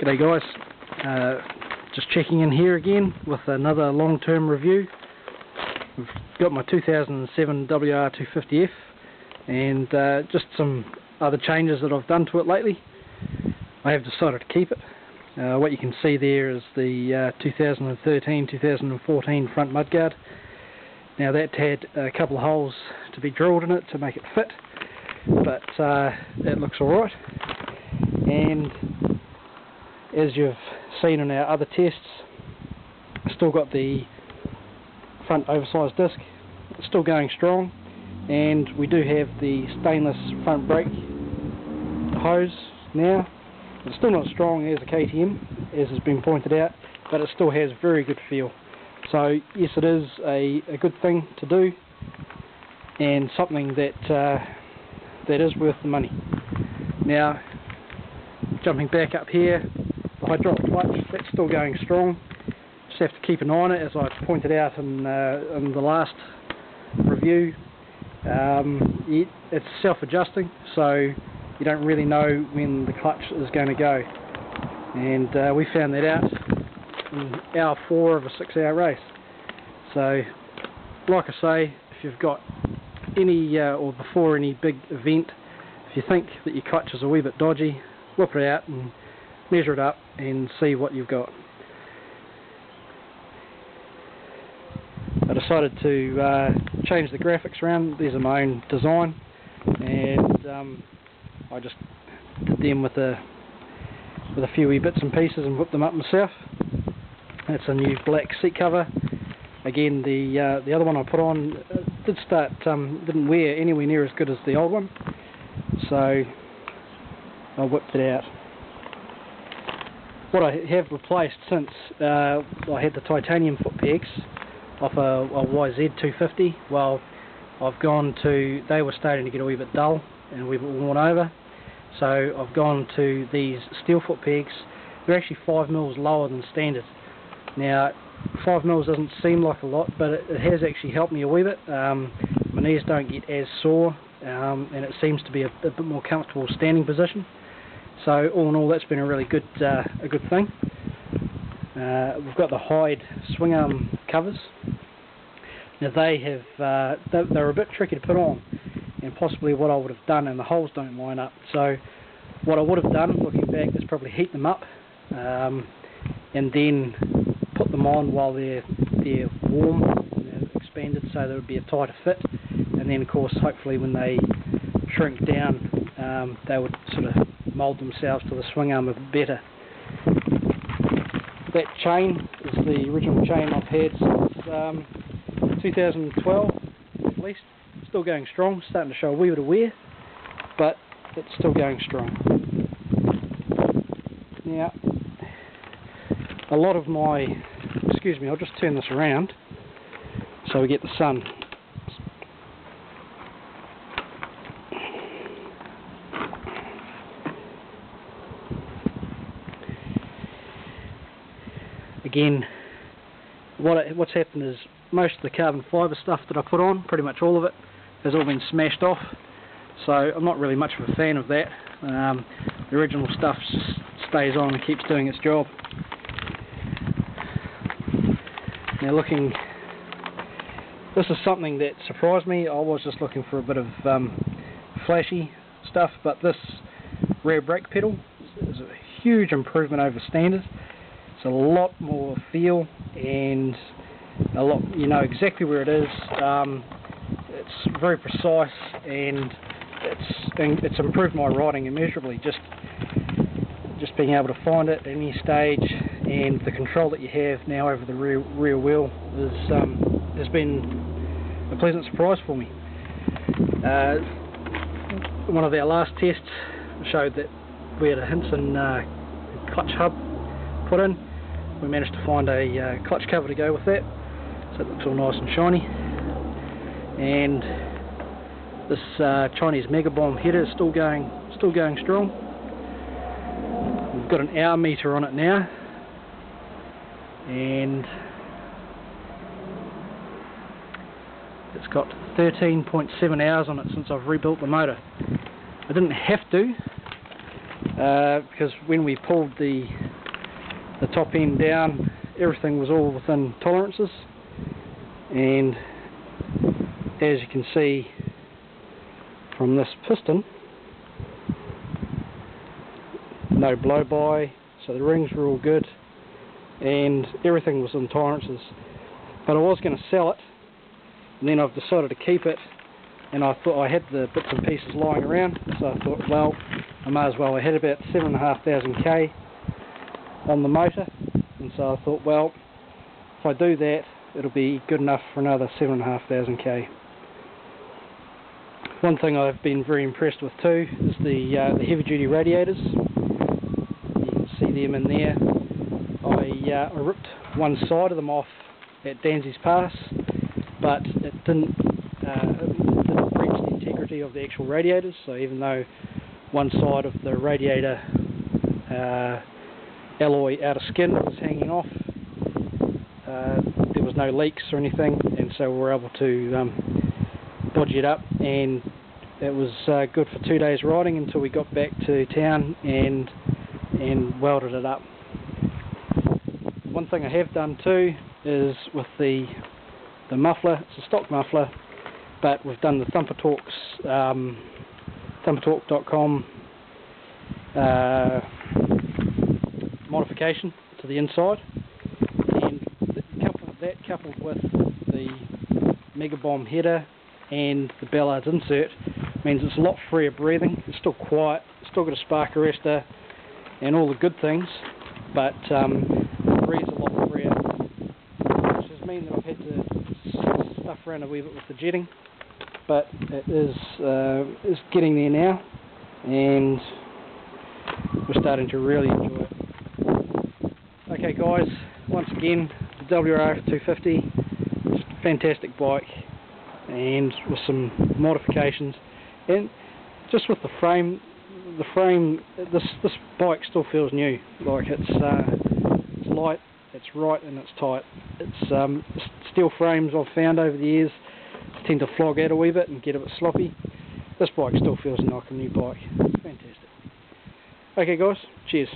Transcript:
G'day guys, just checking in here again with another long-term review. I've got my 2007 wr250f and just some other changes that I've done to it lately. I have decided to keep it. What you can see there is the 2013-2014 front mudguard. Now that had a couple of holes to be drilled in it to make it fit, but it looks alright. And as you've seen in our other tests, still got the front oversized disc, it's still going strong, and we do have the stainless front brake hose now. It's still not as strong as a KTM, as has been pointed out, but it still has very good feel. So yes, it is a good thing to do, and something that that is worth the money. Now, jumping back up here, the hydraulic clutch, that's still going strong. Just have to keep an eye on it, as I pointed out in the last review. It's self-adjusting, so you don't really know when the clutch is going to go. And we found that out in hour 4 of a 6-hour race. So, like I say, if you've got any, or before any big event, if you think that your clutch is a wee bit dodgy, whip it out and measure it up and see what you've got. I decided to change the graphics around. These are my own design, and I just did them with a few wee bits and pieces and whipped them up myself. That's a new black seat cover. Again, the other one I put on didn't wear anywhere near as good as the old one, so I whipped it out. What I have replaced since, I had the titanium foot pegs off a wr250. Well, I've gone to, they were starting to get a wee bit dull and a wee bit worn over, so I've gone to these steel foot pegs. They're actually 5 mils lower than standard. Now, 5 mils doesn't seem like a lot, but it has actually helped me a wee bit. My knees don't get as sore, and it seems to be a bit more comfortable standing position. So all in all, that's been a really good thing. We've got the hide swing arm covers. Now they have they're a bit tricky to put on, and possibly what I would have done, and the holes don't line up. So what I would have done, looking back, is probably heat them up, and then put them on while they're warm and expanded, so there would be a tighter fit. And then, of course, hopefully when they shrink down, they would sort of mould themselves to the swing arm a bit better. That chain is the original chain I've had since 2012 at least. Still going strong, starting to show a wee bit of wear, but it's still going strong. Now, a lot of my, excuse me, I'll just turn this around so we get the sun. Again, what's happened is most of the carbon fibre stuff that I put on, pretty much all of it, has all been smashed off. So I'm not really much of a fan of that. The original stuff just stays on and keeps doing its job. Now this is something that surprised me. I was just looking for a bit of flashy stuff, but this rear brake pedal is a huge improvement over standard. It's a lot more feel, and a lot, you know exactly where it is. It's very precise, and it's improved my riding immeasurably. Just being able to find it at any stage, and the control that you have now over the rear wheel has been a pleasant surprise for me. One of our last tests showed that we had a Hinson clutch hub put in. We managed to find a clutch cover to go with that, so it looks all nice and shiny. And this Chinese Mega Bomb header is still going strong. We've got an hour meter on it now, and it's got 13.7 hours on it since I've rebuilt the motor. I didn't have to, because when we pulled the the top end down, everything was all within tolerances, and as you can see from this piston, no blow by, so the rings were all good and everything was in tolerances. But I was going to sell it, and then I've decided to keep it, and I thought I had the bits and pieces lying around, so I thought, well, I may as well. I had about 7,500 k on the motor, and so I thought, well, if I do that, it'll be good enough for another 7,500 k. One thing I've been very impressed with too is the heavy duty radiators. You can see them in there. I ripped one side of them off at Danzy's Pass, but it didn't breach the integrity of the actual radiators. So even though one side of the radiator alloy outer skin was hanging off, there was no leaks or anything, and so we were able to bodge it up, and it was good for 2 days riding until we got back to town and welded it up. One thing I have done too is with the muffler. It's a stock muffler, but we've done the Thumpertalks, thumpertalk.com modification to the inside, and that coupled with the Mega Bomb header and the Ballard's insert means it's a lot freer breathing. It's still quiet, it's still got a spark arrestor and all the good things, but it breathes a lot freer, which has meant that I've had to stuff around a wee bit with the jetting, but it is getting there now, and we're starting to really enjoy it. Okay guys, once again, the wr250, just a fantastic bike, and with some modifications, and just with the frame, this bike still feels new. Like it's light, it's right, and it's tight. It's steel frames I've found over the years tend to flog out a wee bit and get a bit sloppy. This bike still feels like a new bike. Fantastic. Okay guys, cheers.